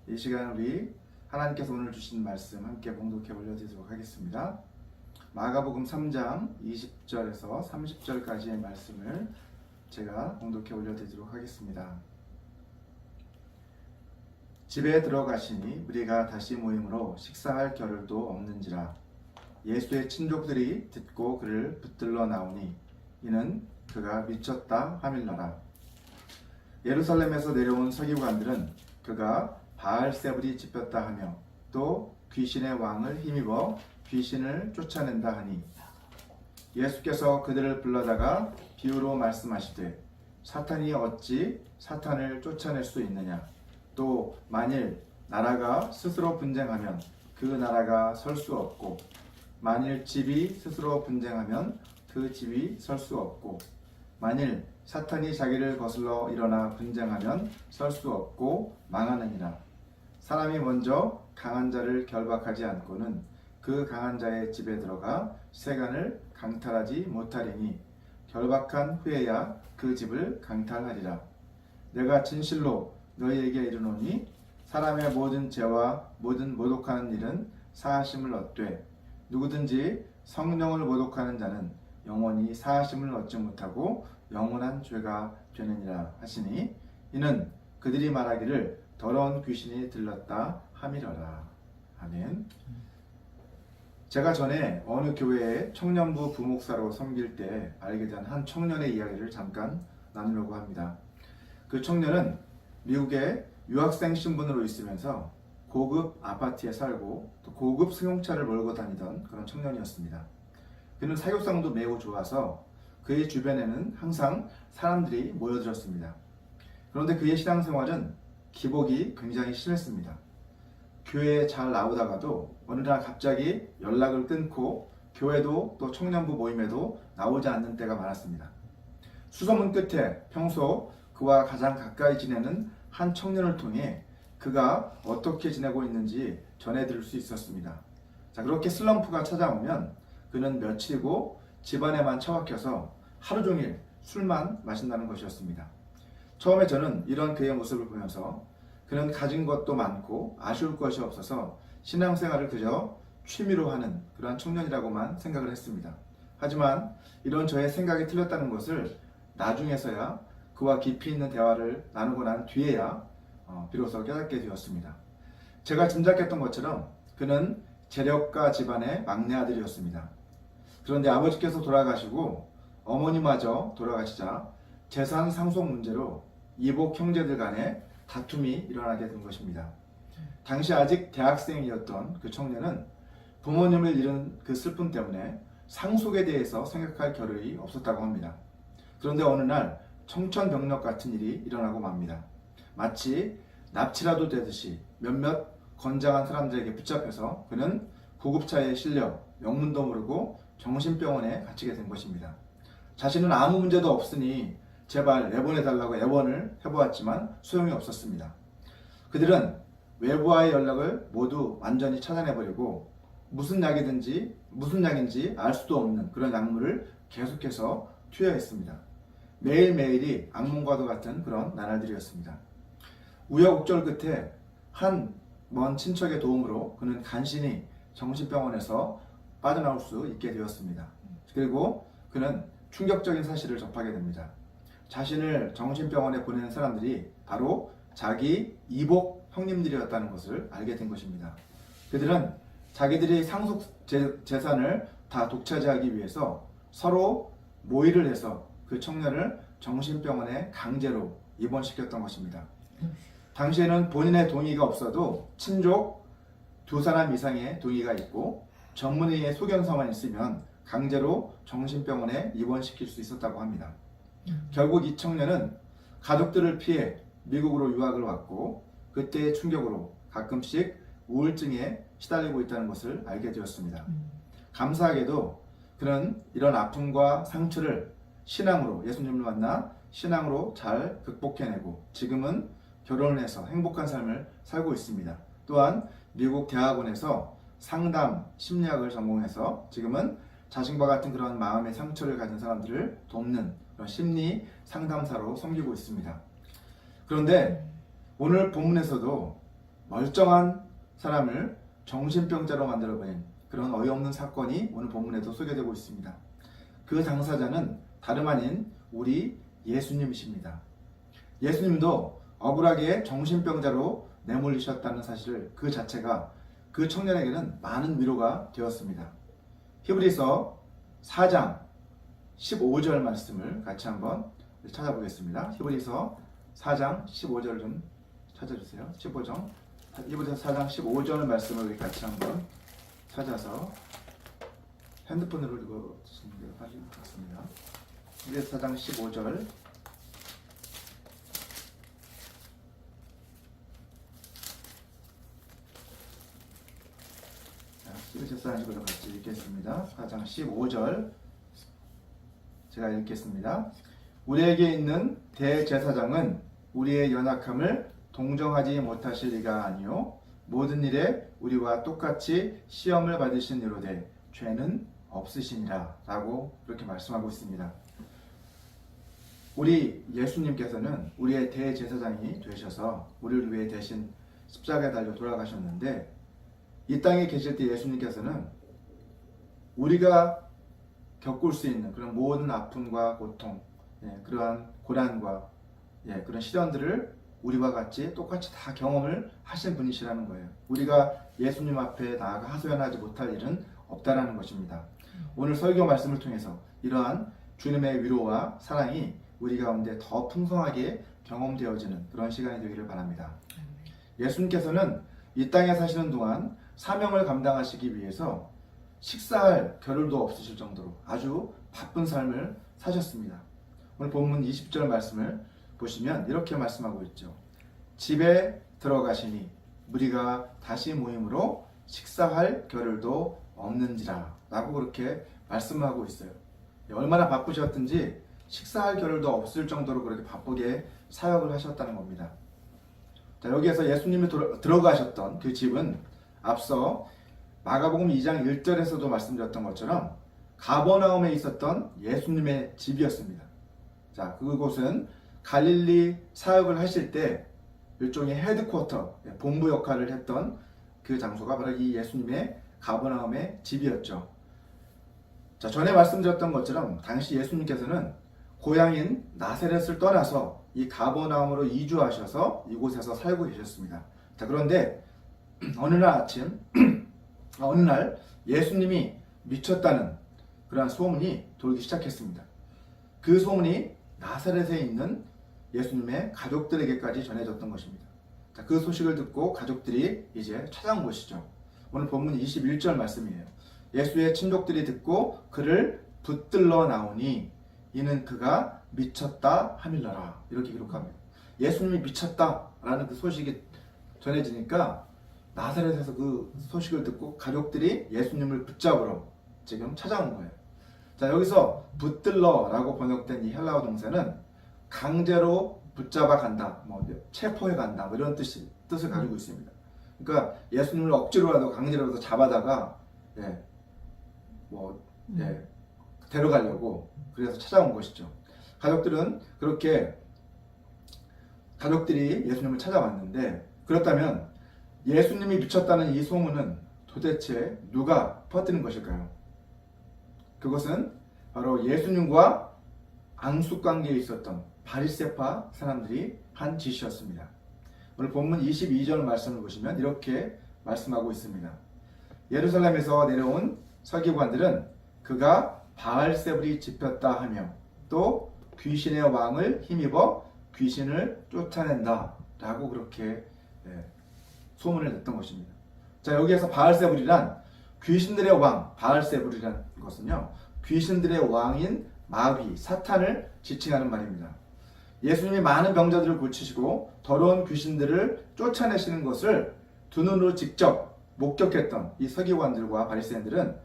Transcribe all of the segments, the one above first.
이 시간 우리 하나님께서 오늘 주신 말씀 함께 봉독해 올려드리도록 하겠습니다. 마가복음 3장 20절에서 30절까지의 말씀을 제가 봉독해 올려드리도록 하겠습니다. 집에 들어가시니 우리가 다시 모임으로 식사할 겨를도 없는지라. 예수의 친족들이 듣고 그를 붙들러 나오니 이는 그가 미쳤다 하밀러라. 예루살렘에서 내려온 서기관들은 그가 바알세불이 짚였다 하며 또 귀신의 왕을 힘입어 귀신을 쫓아낸다 하니 예수께서 그들을 불러다가 비유로 말씀하시되 사탄이 어찌 사탄을 쫓아낼 수 있느냐. 또 만일 나라가 스스로 분쟁하면 그 나라가 설 수 없고 만일 집이 스스로 분쟁하면 그 집이 설 수 없고 만일 사탄이 자기를 거슬러 일어나 분쟁하면 설 수 없고 망하느니라. 사람이 먼저 강한 자를 결박하지 않고는 그 강한 자의 집에 들어가 세간을 강탈하지 못하리니 결박한 후에야 그 집을 강탈하리라. 내가 진실로 너희에게 이르노니 사람의 모든 죄와 모든 모독하는 일은 사하심을 얻되 누구든지 성령을 모독하는 자는 영원히 사하심을 얻지 못하고 영원한 죄가 되느니라 하시니 이는 그들이 말하기를 더러운 귀신이 들렀다 함이러라. 아멘. 제가 전에 어느 교회의 청년부 부목사로 섬길 때 알게 된 한 청년의 이야기를 잠깐 나누려고 합니다. 그 청년은 미국에 유학생 신분으로 있으면서 고급 아파트에 살고 또 고급 승용차를 몰고 다니던 그런 청년이었습니다. 그는 사교성도 매우 좋아서 그의 주변에는 항상 사람들이 모여들었습니다. 그런데 그의 신앙생활은 기복이 굉장히 심했습니다. 교회에 잘 나오다가도 어느 날 갑자기 연락을 끊고 교회도 또 청년부 모임에도 나오지 않는 때가 많았습니다. 수소문 끝에 평소 그와 가장 가까이 지내는 한 청년을 통해 그가 어떻게 지내고 있는지 전해드릴 수 있었습니다. 자, 그렇게 슬럼프가 찾아오면 그는 며칠이고 집안에만 처박혀서 하루 종일 술만 마신다는 것이었습니다. 처음에 저는 이런 그의 모습을 보면서 그는 가진 것도 많고 아쉬울 것이 없어서 신앙생활을 그저 취미로 하는 그런 청년이라고만 생각을 했습니다. 하지만 이런 저의 생각이 틀렸다는 것을 나중에서야 그와 깊이 있는 대화를 나누고 난 뒤에야 비로소 깨닫게 되었습니다. 제가 짐작했던 것처럼 그는 재력가 집안의 막내 아들이었습니다. 그런데 아버지께서 돌아가시고 어머니마저 돌아가시자 재산 상속 문제로 이복 형제들 간에 다툼이 일어나게 된 것입니다. 당시 아직 대학생이었던 그 청년은 부모님을 잃은 그 슬픔 때문에 상속에 대해서 생각할 겨를이 없었다고 합니다. 그런데 어느 날 청천벽력 같은 일이 일어나고 맙니다. 마치 납치라도 되듯이 몇몇 건장한 사람들에게 붙잡혀서 그는 구급차에 실려 영문도 모르고 정신병원에 갇히게 된 것입니다. 자신은 아무 문제도 없으니 제발 내보내달라고 애원을 해보았지만 소용이 없었습니다. 그들은 외부와의 연락을 모두 완전히 차단해버리고 무슨 약인지 알 수도 없는 그런 약물을 계속해서 투여했습니다. 매일매일이 악몽과도 같은 그런 나날들이었습니다. 우여곡절 끝에 한 먼 친척의 도움으로 그는 간신히 정신병원에서 빠져나올 수 있게 되었습니다. 그리고 그는 충격적인 사실을 접하게 됩니다. 자신을 정신병원에 보내는 사람들이 바로 자기 이복 형님들이었다는 것을 알게 된 것입니다. 그들은 자기들이 상속 재산을 다 독차지하기 위해서 서로 모의를 해서 그 청년을 정신병원에 강제로 입원시켰던 것입니다. 당시에는 본인의 동의가 없어도 친족 2사람 이상의 동의가 있고 전문의의 소견서만 있으면 강제로 정신병원에 입원시킬 수 있었다고 합니다. 결국 이 청년은 가족들을 피해 미국으로 유학을 왔고 그때의 충격으로 가끔씩 우울증에 시달리고 있다는 것을 알게 되었습니다. 감사하게도 그는 이런 아픔과 상처를 신앙으로 예수님을 만나 신앙으로 잘 극복해내고 지금은 결혼을 해서 행복한 삶을 살고 있습니다. 또한 미국 대학원에서 상담 심리학을 전공해서 지금은 자신과 같은 그런 마음의 상처를 가진 사람들을 돕는 그런 심리 상담사로 섬기고 있습니다. 그런데 오늘 본문에서도 멀쩡한 사람을 정신병자로 만들어버린 그런 어이없는 사건이 오늘 본문에도 소개되고 있습니다. 그 당사자는 다름 아닌 우리 예수님이십니다. 예수님도 억울하게 정신병자로 내몰리셨다는 사실을 그 자체가 그 청년에게는 많은 위로가 되었습니다. 히브리서 4장 15절 말씀을 같이 한번 찾아보겠습니다. 히브리서 4장 15절 좀 찾아주세요. 15절. 히브리서 4장 15절 말씀을 같이 한번 찾아서 핸드폰으로 읽어주시는 게 빠질 것 같습니다. 히브리서 4장 15절. 히브리서 4장 15절 같이 읽겠습니다. 4장 15절 제가 읽겠습니다. 우리에게 있는 대제사장은 우리의 연약함을 동정하지 못하실 리가 아니요 모든 일에 우리와 똑같이 시험을 받으신 이로되 죄는 없으시니라 라고 그렇게 말씀하고 있습니다. 우리 예수님께서는 우리의 대제사장이 되셔서 우리를 위해 대신 십자가에 달려 돌아가셨는데 이 땅에 계실 때 예수님께서는 우리가 겪을 수 있는 그런 모든 아픔과 고통, 그러한 고난과 그런 시련들을 우리와 같이 똑같이 다 경험을 하신 분이시라는 거예요. 우리가 예수님 앞에 나아가 하소연하지 못할 일은 없다라는 것입니다. 오늘 설교 말씀을 통해서 이러한 주님의 위로와 사랑이 우리 가운데 더 풍성하게 경험되어지는 그런 시간이 되기를 바랍니다. 예수님께서는 이 땅에 사시는 동안 사명을 감당하시기 위해서 식사할 겨를도 없으실 정도로 아주 바쁜 삶을 사셨습니다. 오늘 본문 20절 말씀을 보시면 이렇게 말씀하고 있죠. 집에 들어가시니 무리가 다시 모임으로 식사할 겨를도 없는지라 라고 그렇게 말씀하고 있어요. 얼마나 바쁘셨든지 식사할 겨를도 없을 정도로 그렇게 바쁘게 사역을 하셨다는 겁니다. 자, 여기에서 예수님이 들어가셨던 그 집은 앞서 마가복음 2장 1절에서도 말씀드렸던 것처럼 가버나움에 있었던 예수님의 집이었습니다. 자, 그곳은 갈릴리 사역을 하실 때 일종의 헤드쿼터, 본부 역할을 했던 그 장소가 바로 이 예수님의 가버나움의 집이었죠. 자, 전에 말씀드렸던 것처럼 당시 예수님께서는 고향인 나사렛을 떠나서 이 가버나움으로 이주하셔서 이곳에서 살고 계셨습니다. 자, 그런데 어느 날 예수님이 미쳤다는 그러한 소문이 돌기 시작했습니다. 그 소문이 나사렛에 있는 예수님의 가족들에게까지 전해졌던 것입니다. 자, 그 소식을 듣고 가족들이 이제 찾아온 것이죠. 오늘 본문 21절 말씀이에요. 예수의 친족들이 듣고 그를 붙들러 나오니 이는 그가 미쳤다 하밀러라 이렇게 기록합니다. 예수님이 미쳤다라는 그 소식이 전해지니까 나사렛에서 그 소식을 듣고 가족들이 예수님을 붙잡으러 지금 찾아온 거예요. 자, 여기서 붙들러라고 번역된 이 헬라어 동사는 강제로 붙잡아 간다, 체포해 간다, 이런 뜻을 가지고 있습니다. 그러니까 예수님을 억지로라도 강제로라도 잡아다가 데려가려고 그래서 찾아온 것이죠. 가족들이 예수님을 찾아왔는데 그렇다면 예수님이 미쳤다는 이 소문은 도대체 누가 퍼뜨린 것일까요? 그것은 바로 예수님과 앙숙관계에 있었던 바리새파 사람들이 한 짓이었습니다. 오늘 본문 22절 말씀을 보시면 이렇게 말씀하고 있습니다. 예루살렘에서 내려온 서기관들은 그가 바알세불이 집혔다 하며 또 귀신의 왕을 힘입어 귀신을 쫓아낸다 라고 그렇게 소문을 냈던 것입니다. 자, 여기에서 바알세불이란 귀신들의 왕, 바알세불이란 것은요, 귀신들의 왕인 마귀, 사탄을 지칭하는 말입니다. 예수님이 많은 병자들을 고치시고 더러운 귀신들을 쫓아내시는 것을 두 눈으로 직접 목격했던 이 서기관들과 바리새인들은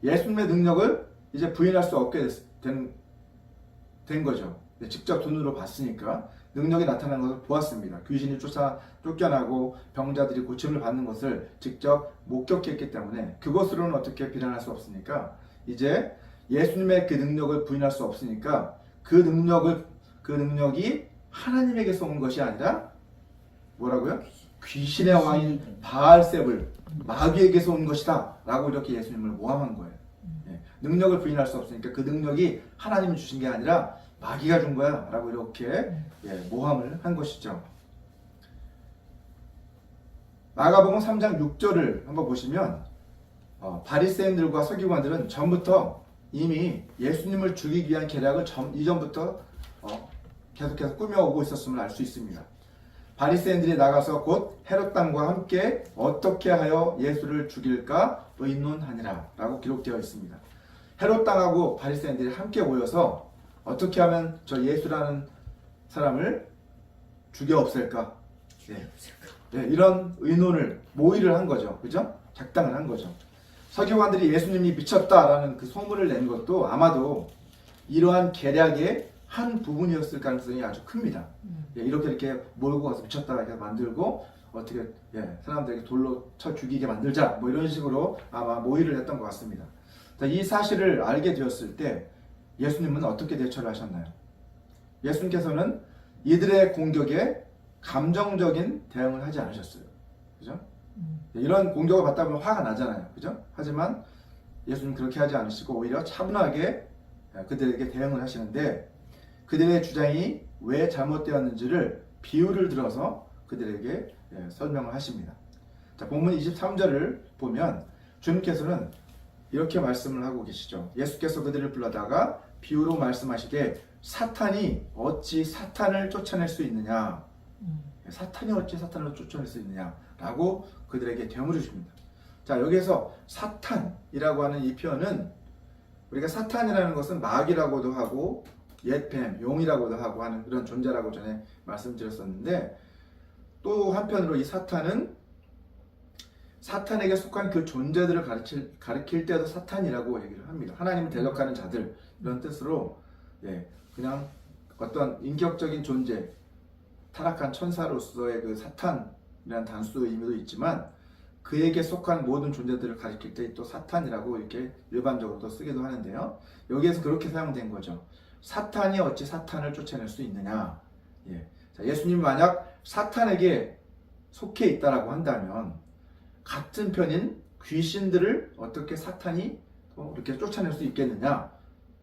예수님의 능력을 이제 부인할 수 없게 된 거죠. 직접 두 눈으로 봤으니까 능력이 나타나는 것을 보았습니다. 귀신이 쫓겨나고 병자들이 고침을 받는 것을 직접 목격했기 때문에 그것으로는 어떻게 비난할 수 없으니까 이제 예수님의 그 능력을 부인할 수 없으니까 그 능력이 하나님에게서 온 것이 아니라 뭐라고요? 귀신의 왕인 바알셉을 마귀에게서 온 것이다 라고 이렇게 예수님을 모함한 거예요. 예, 능력을 부인할 수 없으니까 그 능력이 하나님이 주신 게 아니라 마귀가 준 거야 라고 이렇게 모함을 한 것이죠. 마가복음 3장 6절을 한번 보시면 바리새인들과 서기관들은 전부터 이미 예수님을 죽이기 위한 계략을 이전부터 계속해서 꾸며오고 있었음을 알 수 있습니다. 바리새인들이 나가서 곧 헤롯 땅과 함께 어떻게 하여 예수를 죽일까 의논하니라 라고 기록되어 있습니다. 헤롯 땅하고 바리새인들이 함께 모여서 어떻게 하면 저 예수라는 사람을 죽여 없앨까? 이런 의논을 모의를 한 거죠. 그죠? 작당을 한 거죠. 서기관들이 예수님이 미쳤다라는 그 소문을 낸 것도 아마도 이러한 계략의 한 부분이었을 가능성이 아주 큽니다. 이렇게 몰고 가서 미쳤다 이렇게 만들고 어떻게 사람들에게 돌로 쳐 죽이게 만들자 뭐 이런 식으로 아마 모의를 했던 것 같습니다. 이 사실을 알게 되었을 때 예수님은 어떻게 대처를 하셨나요? 예수님께서는 이들의 공격에 감정적인 대응을 하지 않으셨어요. 그죠? 이런 공격을 받다 보면 화가 나잖아요. 그죠? 하지만 예수님 그렇게 하지 않으시고 오히려 차분하게 그들에게 대응을 하시는데 그들의 주장이 왜 잘못되었는지를 비유를 들어서 그들에게 설명을 하십니다. 자, 본문 23절을 보면 주님께서는 이렇게 말씀을 하고 계시죠. 예수께서 그들을 불러다가 비유로 말씀하시되 사탄이 어찌 사탄을 쫓아낼 수 있느냐? 사탄이 어찌 사탄을 쫓아낼 수 있느냐? 라고 그들에게 되물어 주십니다. 자, 여기에서 사탄이라고 하는 이 표현은 우리가 사탄이라는 것은 마귀라고도 하고 옛뱀, 용이라고도 하고 하는 그런 존재라고 전에 말씀드렸었는데 또 한편으로 이 사탄은 사탄에게 속한 그 존재들을 가리킬 때도 사탄이라고 얘기를 합니다. 하나님을 대적하는 자들 이런 뜻으로 그냥 어떤 인격적인 존재 타락한 천사로서의 그 사탄이라는 단수 의미도 있지만 그에게 속한 모든 존재들을 가리킬 때 또 사탄이라고 이렇게 일반적으로 쓰기도 하는데요. 여기에서 그렇게 사용된 거죠. 사탄이 어찌 사탄을 쫓아낼 수 있느냐? 자, 예수님이 만약 사탄에게 속해 있다라고 한다면 같은 편인 귀신들을 어떻게 사탄이 이렇게 쫓아낼 수 있겠느냐?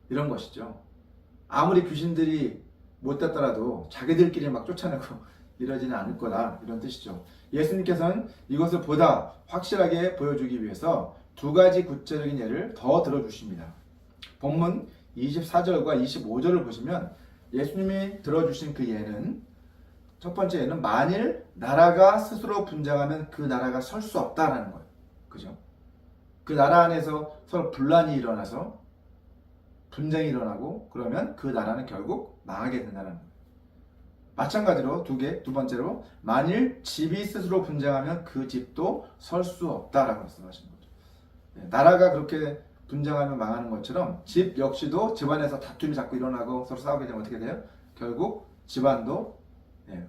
이런 것이죠. 아무리 귀신들이 못됐더라도 자기들끼리 막 쫓아내고 이러지는 않을 거다 이런 뜻이죠. 예수님께서는 이것을 보다 확실하게 보여주기 위해서 두 가지 구체적인 예를 더 들어주십니다. 본문 24절과 25절을 보시면 예수님이 들어주신 그 예는 첫 번째 예는 만일 나라가 스스로 분쟁하면 그 나라가 설 수 없다라는 거예요. 그죠? 그 나라 안에서 서로 분란이 일어나서 분쟁이 일어나고 그러면 그 나라는 결국 망하게 된다는 거예요. 마찬가지로 두 번째로 만일 집이 스스로 분쟁하면 그 집도 설 수 없다라고 말씀하시는 거죠. 나라가 그렇게 분쟁하면 망하는 것처럼 집 역시도 집안에서 다툼이 자꾸 일어나고 서로 싸우게 되면 어떻게 돼요? 결국 집안도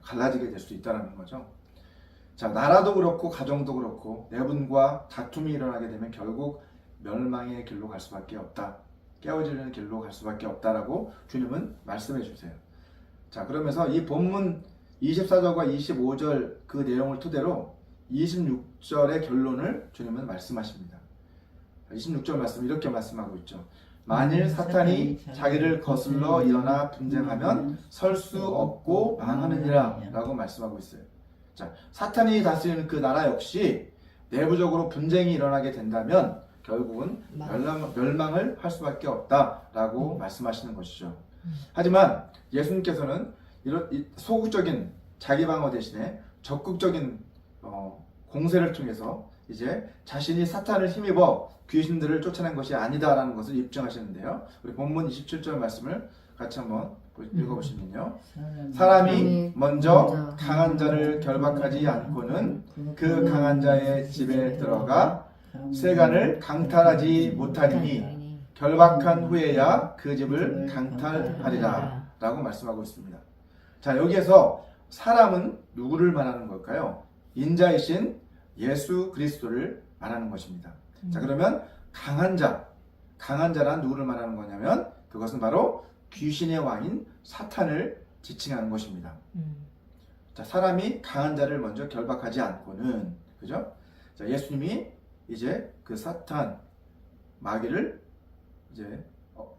갈라지게 될 수 있다는 거죠. 자, 나라도 그렇고 가정도 그렇고 내분과 다툼이 일어나게 되면 결국 멸망의 길로 갈 수밖에 없다. 깨어지는 길로 갈 수밖에 없다라고 주님은 말씀해 주세요. 자, 그러면서 이 본문 24절과 25절 그 내용을 토대로 26절의 결론을 주님은 말씀하십니다. 26절 말씀 이렇게 말씀하고 있죠. 만일 사탄이 자기를 거슬러 일어나 분쟁하면 설 수 없고 망하느니라 라고 말씀하고 있어요. 자, 사탄이 다스리는 그 나라 역시 내부적으로 분쟁이 일어나게 된다면 결국은 멸망을 할 수밖에 없다라고 말씀하시는 것이죠. 하지만 예수님께서는 이런 소극적인 자기 방어 대신에 적극적인 공세를 통해서 이제 자신이 사탄을 힘입어 귀신들을 쫓아낸 것이 아니다라는 것을 입증하시는데요. 우리 본문 27절 말씀을 같이 한번 읽어보시면요. 사람이 먼저 강한 자를 결박하지 않고는 그 강한 자의 집에 들어가 세간을 강탈하지 못하리니 결박한 후에야 그 집을 강탈하리라 라고 말씀하고 있습니다. 자, 여기에서 사람은 누구를 말하는 걸까요? 인자이신 예수 그리스도를 말하는 것입니다. 자, 그러면 강한 자란 누구를 말하는 거냐면 그것은 바로 귀신의 왕인 사탄을 지칭하는 것입니다. 자, 자, 사람이 강한 자를 먼저 결박하지 않고는, 그죠? 자, 예수님이 이제 그 사탄 마귀를 이제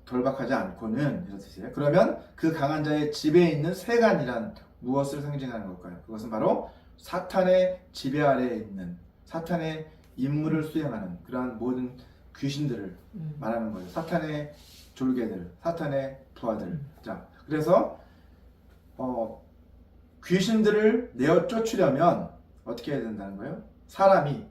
결박하지 않고는 이런 뜻이에요. 그러면 그 강한 자의 지배에 있는 세간이란 무엇을 상징하는 걸까요? 그것은 바로 사탄의 지배 아래에 있는 사탄의 임무를 수행하는 그러한 모든 귀신들을 말하는 거예요. 사탄의 졸개들, 사탄의 부하들. 자, 그래서 귀신들을 내어 쫓으려면 어떻게 해야 된다는 거예요? 사람이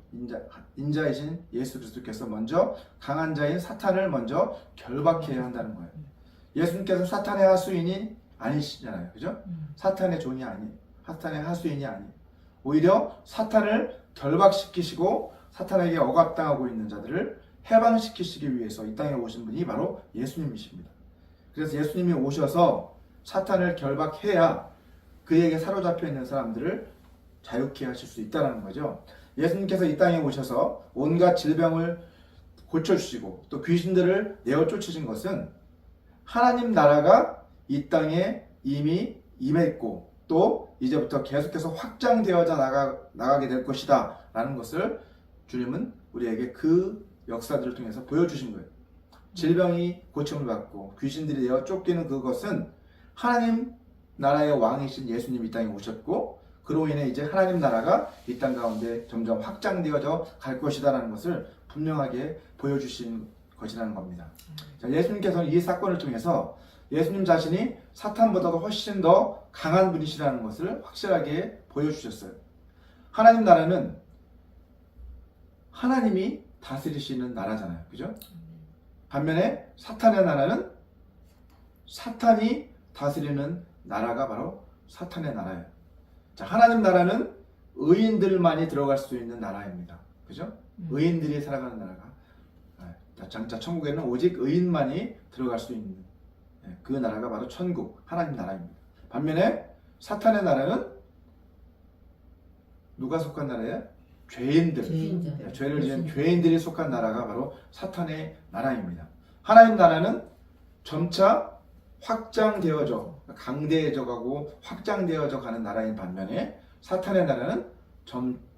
인자이신 예수 그리스도께서 먼저 강한 자인 사탄을 먼저 결박해야 한다는 거예요. 예수님께서 사탄의 하수인이 아니시잖아요. 그죠? 사탄의 종이 아니, 사탄의 하수인이 아니. 오히려 사탄을 결박시키시고 사탄에게 억압당하고 있는 자들을 해방시키시기 위해서 이 땅에 오신 분이 바로 예수님이십니다. 그래서 예수님이 오셔서 사탄을 결박해야 그에게 사로잡혀 있는 사람들을 자유케 하실 수 있다는 거죠. 예수님께서 이 땅에 오셔서 온갖 질병을 고쳐주시고 또 귀신들을 내어 쫓으신 것은 하나님 나라가 이 땅에 이미 임했고 또 이제부터 계속해서 확장되어져 나가게 될 것이다 라는 것을 주님은 우리에게 그 역사들을 통해서 보여주신 거예요. 질병이 고침을 받고 귀신들이 내어 쫓기는 그것은 하나님 나라의 왕이신 예수님이 이 땅에 오셨고 그로 인해 이제 하나님 나라가 이 땅 가운데 점점 확장되어져 갈 것이다라는 것을 분명하게 보여주신 것이라는 겁니다. 자, 예수님께서는 이 사건을 통해서 예수님 자신이 사탄보다도 훨씬 더 강한 분이시라는 것을 확실하게 보여주셨어요. 하나님 나라는 하나님이 다스리시는 나라잖아요. 그죠? 반면에 사탄의 나라는 사탄이 다스리는 나라가 바로 사탄의 나라예요. 자, 하나님 나라는 의인들만이 들어갈 수 있는 나라입니다. 그죠? 의인들이 살아가는 나라가. 장차 천국에는 오직 의인만이 들어갈 수 있는 그 나라가 바로 천국, 하나님 나라입니다. 반면에 사탄의 나라는 누가 속한 나라예요? 죄인들. 죄를 지은 죄인들이 속한 나라가 바로 사탄의 나라입니다. 하나님 나라는 점차 확장되어져 강대해져 가고 확장되어져 가는 나라인 반면에 사탄의 나라는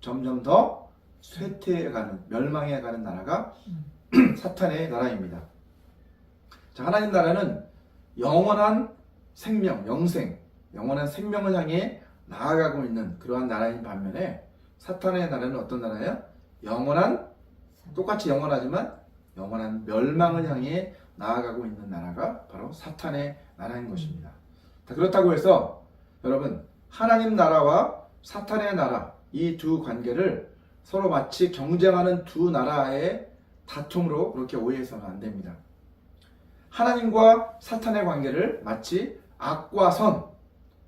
점점 더 쇠퇴해가는 멸망해가는 나라가 사탄의 나라입니다. 자, 하나님 나라는 영원한 생명, 영생, 영원한 생명을 향해 나아가고 있는 그러한 나라인 반면에 사탄의 나라는 어떤 나라예요? 영원한, 똑같이 영원하지만 영원한 멸망을 향해 나아가고 있는 나라가 바로 사탄의 나라인 것입니다. 그렇다고 해서 여러분 하나님 나라와 사탄의 나라 이 두 관계를 서로 마치 경쟁하는 두 나라의 다툼으로 그렇게 오해해서는 안 됩니다. 하나님과 사탄의 관계를 마치 악과 선,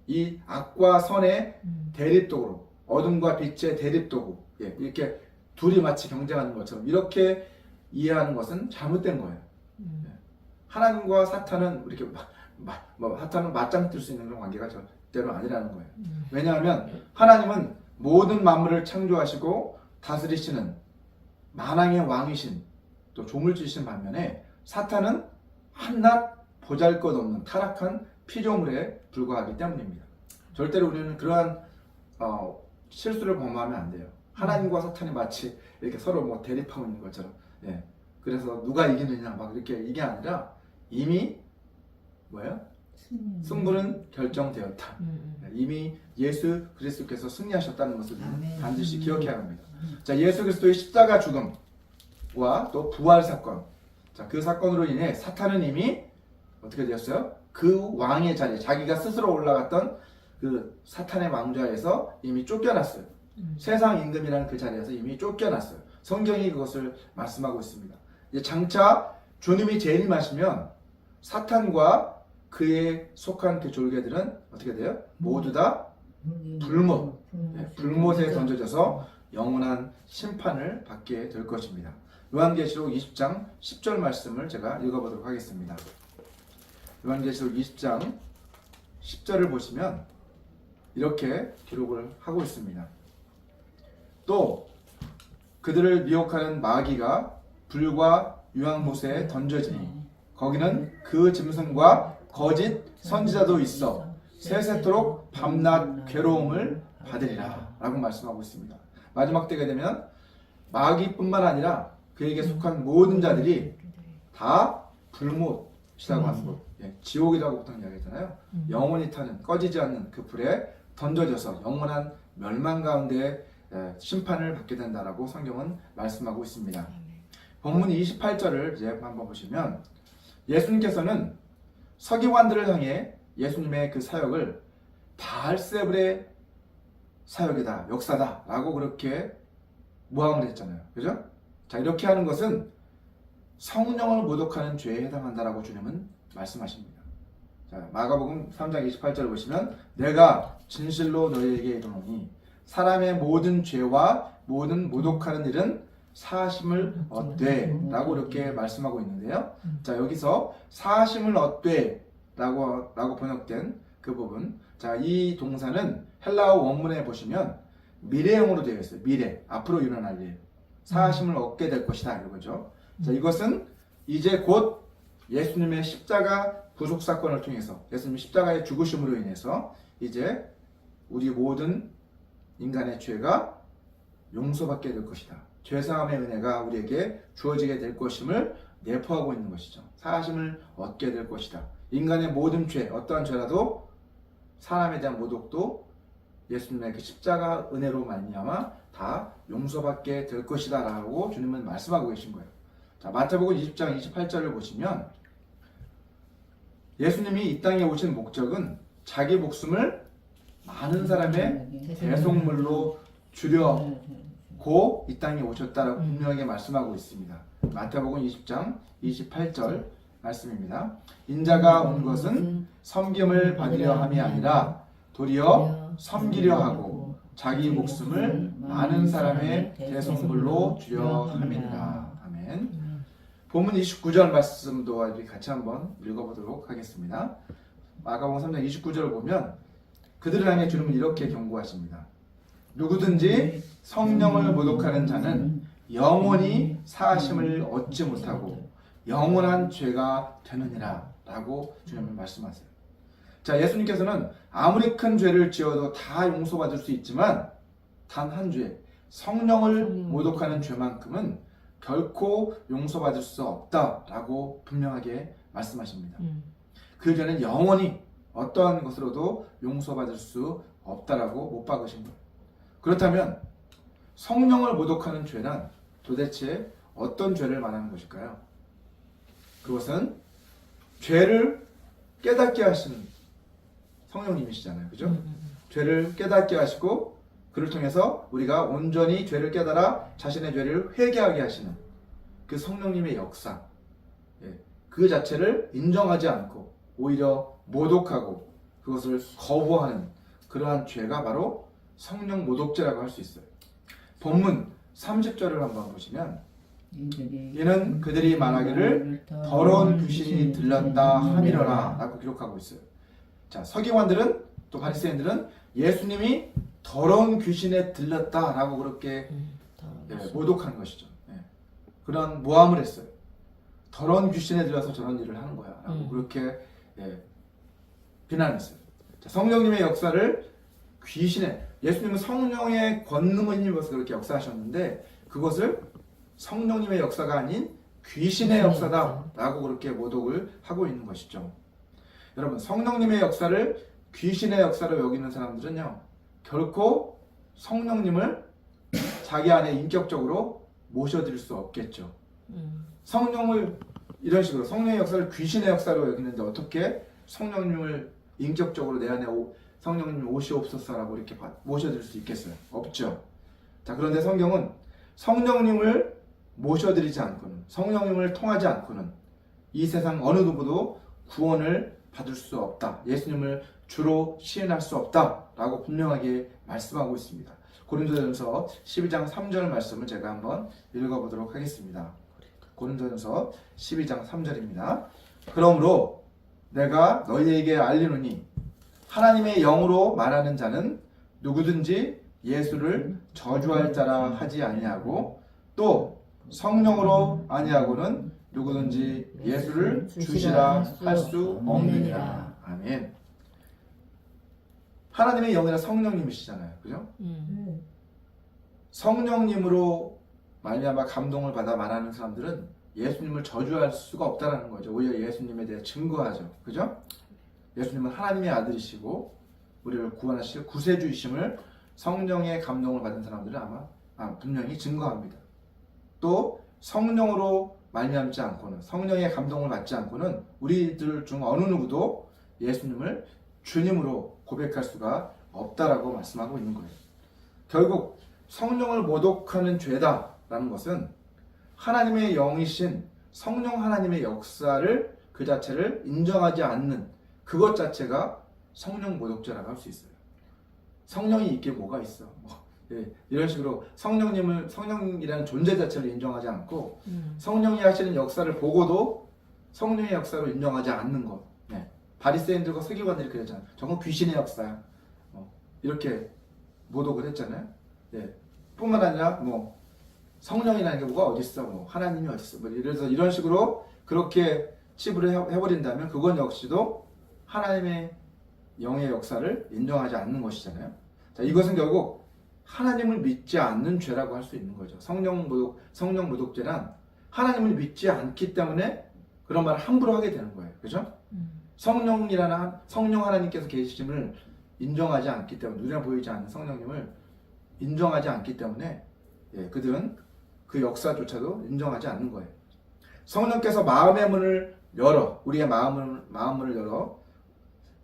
이 악과 선의 대립도구로 어둠과 빛의 대립도구 이렇게 둘이 마치 경쟁하는 것처럼 이렇게 이해하는 것은 잘못된 거예요. 하나님과 사탄은 이렇게 사탄은 맞짱 뜰 수 있는 그런 관계가 절대로 아니라는 거예요. 왜냐하면 하나님은 모든 만물을 창조하시고 다스리시는 만왕의 왕이신 또 조물주신 반면에 사탄은 한낱 보잘것없는 타락한 피조물에 불과하기 때문입니다. 절대로 우리는 그러한 실수를 범하면 안 돼요. 하나님과 사탄이 마치 이렇게 서로 대립하고 있는 것처럼. 그래서 누가 이기느냐 막 이렇게 이게 아니라 이미 뭐예요? 승부는 결정되었다. 이미 예수 그리스도께서 승리하셨다는 것을 반드시 기억해야 합니다. 자, 예수 그리스도의 십자가 죽음과 또 부활 사건. 자, 그 사건으로 인해 사탄은 이미 어떻게 되었어요? 그 왕의 자리, 자기가 스스로 올라갔던 그 사탄의 왕좌에서 이미 쫓겨났어요. 세상 임금이라는 그 자리에서 이미 쫓겨났어요. 성경이 그것을 말씀하고 있습니다. 이제 장차 주님이 재림하시면 사탄과 그에 속한 그 졸개들은 어떻게 돼요? 모두 다 불못에 던져져서 영원한 심판을 받게 될 것입니다. 요한계시록 20장 10절 말씀을 제가 읽어보도록 하겠습니다. 요한계시록 20장 10절을 보시면 이렇게 기록을 하고 있습니다. 또 그들을 미혹하는 마귀가 불과 유황못에 던져지니 거기는 그 짐승과 거짓 선지자도 있어 세세토록 밤낮 괴로움을 받으리라 라고 말씀하고 있습니다. 마지막 때가 되면 마귀뿐만 아니라 그에게 속한 모든 자들이 다 불못이라고 하는 곳, 지옥이라고 보통 이야기하잖아요. 영원히 타는 꺼지지 않는 그 불에 던져져서 영원한 멸망 가운데 심판을 받게 된다라고 성경은 말씀하고 있습니다. 본문 28절을 이제 한번 보시면 예수님께서는 서기관들을 향해 예수님의 그 사역을 바알세불의 사역이다, 역사다 라고 그렇게 모함을 했잖아요. 그죠? 자, 이렇게 하는 것은 성령을 모독하는 죄에 해당한다라고 주님은 말씀하십니다. 자, 마가복음 3장 28절을 보시면 내가 진실로 너희에게 이르노니 사람의 모든 죄와 모든 모독하는 일은 사하심을 얻되 라고 이렇게 말씀하고 있는데요. 자, 여기서 사하심을 얻되 라고 번역된 그 부분, 자, 이 동사는 헬라어 원문에 보시면 미래형으로 되어 있어요. 미래, 앞으로 일어날 일, 사하심을 얻게 될 것이다 이거죠. 자, 이것은 이제 곧 예수님의 십자가 부속 사건을 통해서 예수님의 십자가의 죽으심으로 인해서 이제 우리 모든 인간의 죄가 용서받게 될 것이다. 죄사함의 은혜가 우리에게 주어지게 될 것임을 내포하고 있는 것이죠. 사하심을 얻게 될 것이다. 인간의 모든 죄, 어떠한 죄라도 사람에 대한 모독도 예수님의 그 십자가 은혜로 말미암아 다 용서받게 될 것이다 라고 주님은 말씀하고 계신 거예요. 자, 마태복음 20장 28절을 보시면 예수님이 이 땅에 오신 목적은 자기 목숨을 많은 사람의 대속물로 주려고 이 땅에 오셨다라고 분명하게 말씀하고 있습니다. 마태복음 20장 28절 말씀입니다. 인자가 온 것은 섬김을 받으려 함이 아니라 도리어 섬기려 하고 자기 목숨을 많은 사람의 대속물로 주려 함이니라. 아멘. 본문 29절 말씀도 같이 한번 읽어보도록 하겠습니다. 마가복음 3장 29절을 보면 그들을 향해 주님은 이렇게 경고하십니다. 누구든지 성령을 모독하는 자는 영원히 사하심을 얻지 못하고 영원한 죄가 되느니라 라고 주님은 말씀하세요. 자, 예수님께서는 아무리 큰 죄를 지어도 다 용서받을 수 있지만 단 한 죄, 성령을 모독하는 죄만큼은 결코 용서받을 수 없다라고 분명하게 말씀하십니다. 그 죄는 영원히 어떠한 것으로도 용서받을 수 없다라고 못 박으신 거예요. 그렇다면 성령을 모독하는 죄란 도대체 어떤 죄를 말하는 것일까요? 그것은 죄를 깨닫게 하시는 성령님이시잖아요. 그죠? 죄를 깨닫게 하시고 그를 통해서 우리가 온전히 죄를 깨달아 자신의 죄를 회개하게 하시는 그 성령님의 역사, 그 자체를 인정하지 않고 오히려 모독하고 그것을 거부하는 그러한 죄가 바로 성령 모독죄라고 할 수 있어요. 본문 30절을 한번 보시면 이는 그들이 말하기를 더러운 귀신이 들렸다 함이러라 라고 기록하고 있어요. 자, 서기관들은 또 바리새인들은 예수님이 더러운 귀신에 들렸다 라고 그렇게 모독하는 것이죠. 그런 모함을 했어요. 더러운 귀신에 들려서 저런 일을 하는 거야 라고 그렇게 비난했어요. 자, 성령님의 역사를 귀신의, 예수님은 성령의 권능을 힘입어서 그렇게 역사하셨는데 그것을 성령님의 역사가 아닌 귀신의 역사다 라고 그렇게 모독을 하고 있는 것이죠. 여러분, 성령님의 역사를 귀신의 역사로 여기는 사람들은요 결코 성령님을 자기 안에 인격적으로 모셔드릴 수 없겠죠. 성령을 이런 식으로 성령의 역사를 귀신의 역사로 여기는데 어떻게 성령님을 인격적으로 내 안에 성령님 오시옵소서라고 이렇게 모셔드릴 수 있겠어요? 없죠. 자, 그런데 성경은 성령님을 모셔드리지 않고는, 성령님을 통하지 않고는 이 세상 어느 누구도 구원을 받을 수 없다. 예수님을 주로 시인할 수 없다 라고 분명하게 말씀하고 있습니다. 고린도전서 12장 3절 말씀을 제가 한번 읽어보도록 하겠습니다. 고린도전서 12장 3절입니다. 그러므로 내가 너희에게 알리노니 하나님의 영으로 말하는 자는 누구든지 예수를 저주할 자라 하지 아니하고 또 성령으로 아니하고는 누구든지 예수를 주시라 할 수 없느니라. 아멘. 하나님의 영이라 성령님이시잖아요. 그죠? 성령님으로 말미암아 감동을 받아 말하는 사람들은 예수님을 저주할 수가 없다는 거죠. 오히려 예수님에 대해 증거하죠. 그죠? 예수님은 하나님의 아들이시고 우리를 구원하실 구세주이심을 성령의 감동을 받은 사람들은 분명히 증거합니다. 또 성령으로 말미암지 않고는, 성령의 감동을 받지 않고는 우리들 중 어느 누구도 예수님을 주님으로 고백할 수가 없다라고 말씀하고 있는 거예요. 결국 성령을 모독하는 죄다라는 것은 하나님의 영이신 성령 하나님의 역사를 그 자체를 인정하지 않는 그것 자체가 성령 모독죄라고 할 수 있어요. 성령이 있게 뭐가 있어? 이런 식으로 성령이라는 존재 자체를 인정하지 않고 성령이 하시는 역사를 보고도 성령의 역사로 인정하지 않는 것. 바리새인들과 서기관들이 그랬잖아요. 저건 귀신의 역사야. 이렇게 모독을 했잖아요. 뿐만 아니라 성령이라는 게 뭐가 어딨어? 하나님이 어딨어? 이래서 이런 식으로 그렇게 치부를 해버린다면 그건 역시도 하나님의 영의 역사를 인정하지 않는 것이잖아요. 자, 이것은 결국 하나님을 믿지 않는 죄라고 할 수 있는 거죠. 성령 모독죄란 하나님을 믿지 않기 때문에 그런 말을 함부로 하게 되는 거예요. 그죠? 성령 하나님께서 계시심을 인정하지 않기 때문에, 눈에 보이지 않는 성령님을 인정하지 않기 때문에 그들은 그 역사조차도 인정하지 않는 거예요. 성령께서 마음의 문을 열어, 우리의 마음을 열어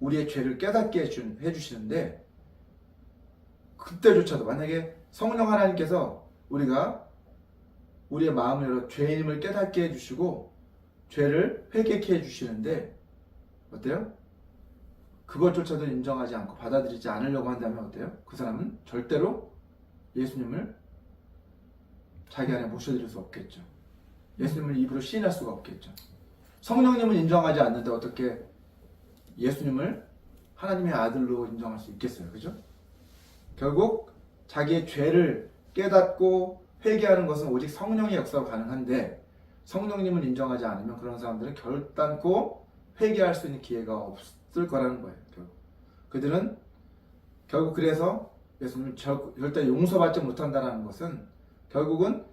우리의 죄를 깨닫게 해주시는데, 그때조차도 만약에 성령 하나님께서 우리의 마음을 열어 죄인임을 깨닫게 해주시고 죄를 회개케 해주시는데 어때요? 그것조차도 인정하지 않고 받아들이지 않으려고 한다면 어때요? 그 사람은 절대로 예수님을 자기 안에 모셔드릴 수 없겠죠. 예수님을 입으로 시인할 수가 없겠죠. 성령님을 인정하지 않는데 어떻게 예수님을 하나님의 아들로 인정할 수 있겠어요? 그죠? 결국 자기의 죄를 깨닫고 회개하는 것은 오직 성령의 역사로 가능한데, 성령님을 인정하지 않으면 그런 사람들은 결단코 회개할 수 있는 기회가 없을 거라는 거예요. 그들은 결국 그래서 예수님을 절대 용서받지 못한다는 것은 결국은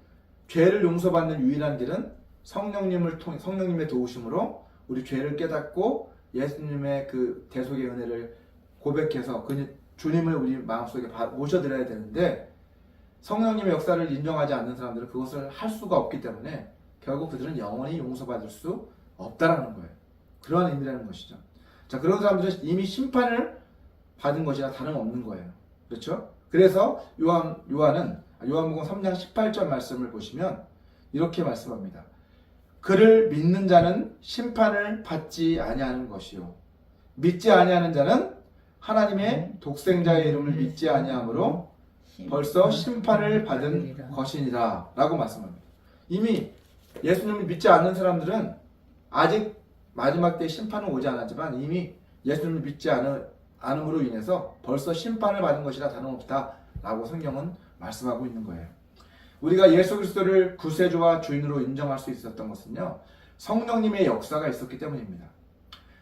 죄를 용서받는 유일한 길은 성령님의 도우심으로 우리 죄를 깨닫고 예수님의 그 대속의 은혜를 고백해서 주님을 우리 마음속에 모셔드려야 되는데, 성령님의 역사를 인정하지 않는 사람들은 그것을 할 수가 없기 때문에 결국 그들은 영원히 용서받을 수 없다라는 거예요. 그러한 의미라는 것이죠. 자, 그런 사람들은 이미 심판을 받은 것이나 다름없는 거예요. 그렇죠? 그래서 요한복음 3장 18절 말씀을 보시면 이렇게 말씀합니다. 그를 믿는 자는 심판을 받지 아니하는 것이요, 믿지 아니하는 자는 하나님의 독생자의 이름을 믿지 아니하므로 벌써 심판을 받은 것이니라 라고 말씀합니다. 이미 예수님을 믿지 않는 사람들은 아직 마지막 때 심판은 오지 않았지만 이미 예수님을 믿지 않음으로 인해서 벌써 심판을 받은 것이라 다름없다 라고 성경은 말씀하고 있는 거예요. 우리가 예수 그리스도를 구세주와 주인으로 인정할 수 있었던 것은요, 성령님의 역사가 있었기 때문입니다.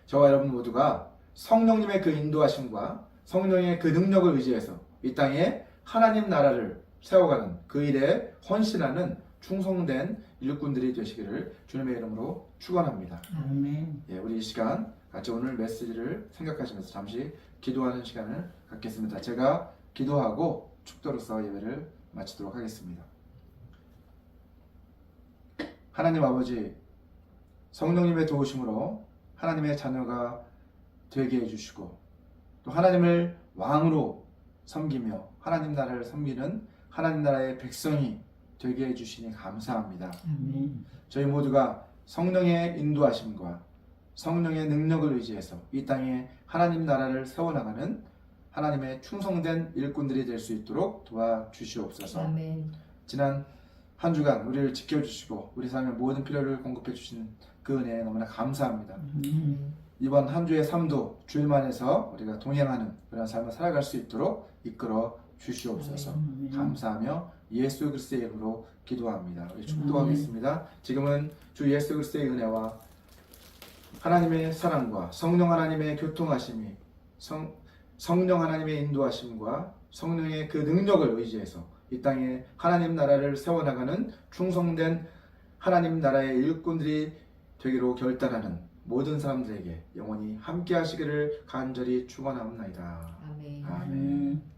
저와 여러분 모두가 성령님의 그 인도하심과 성령의 그 능력을 의지해서 이 땅에 하나님 나라를 세워가는 그 일에 헌신하는 충성된 일꾼들이 되시기를 주님의 이름으로 축원합니다. 아멘. 우리 이 시간 같이 오늘 메시지를 생각하시면서 잠시 기도하는 시간을 갖겠습니다. 제가 기도하고 축도로서 예배를 마치도록 하겠습니다. 하나님 아버지, 성령님의 도우심으로 하나님의 자녀가 되게 해주시고 또 하나님을 왕으로 섬기며 하나님 나라를 섬기는 하나님 나라의 백성이 되게 해주시니 감사합니다. 저희 모두가 성령의 인도하심과 성령의 능력을 의지해서 이 땅에 하나님 나라를 세워나가는 하나님의 충성된 일꾼들이 될 수 있도록 도와주시옵소서. 아멘. 지난 한 주간 우리를 지켜주시고 우리 삶의 모든 필요를 공급해 주신 그 은혜에 너무나 감사합니다. 이번 한 주의 삶도 주일만에서 우리가 동행하는 그런 삶을 살아갈 수 있도록 이끌어 주시옵소서. 감사하며 예수 그리스도의 이름으로 기도합니다. 우리 축도하겠습니다. 지금은 주 예수 그리스도의 은혜와 하나님의 사랑과 성령 하나님의 교통하심이 성령 하나님의 인도하심과 성령의 그 능력을 의지해서 이 땅에 하나님 나라를 세워나가는 충성된 하나님 나라의 일꾼들이 되기로 결단하는 모든 사람들에게 영원히 함께 하시기를 간절히 축원하옵나이다. 아멘. 아멘.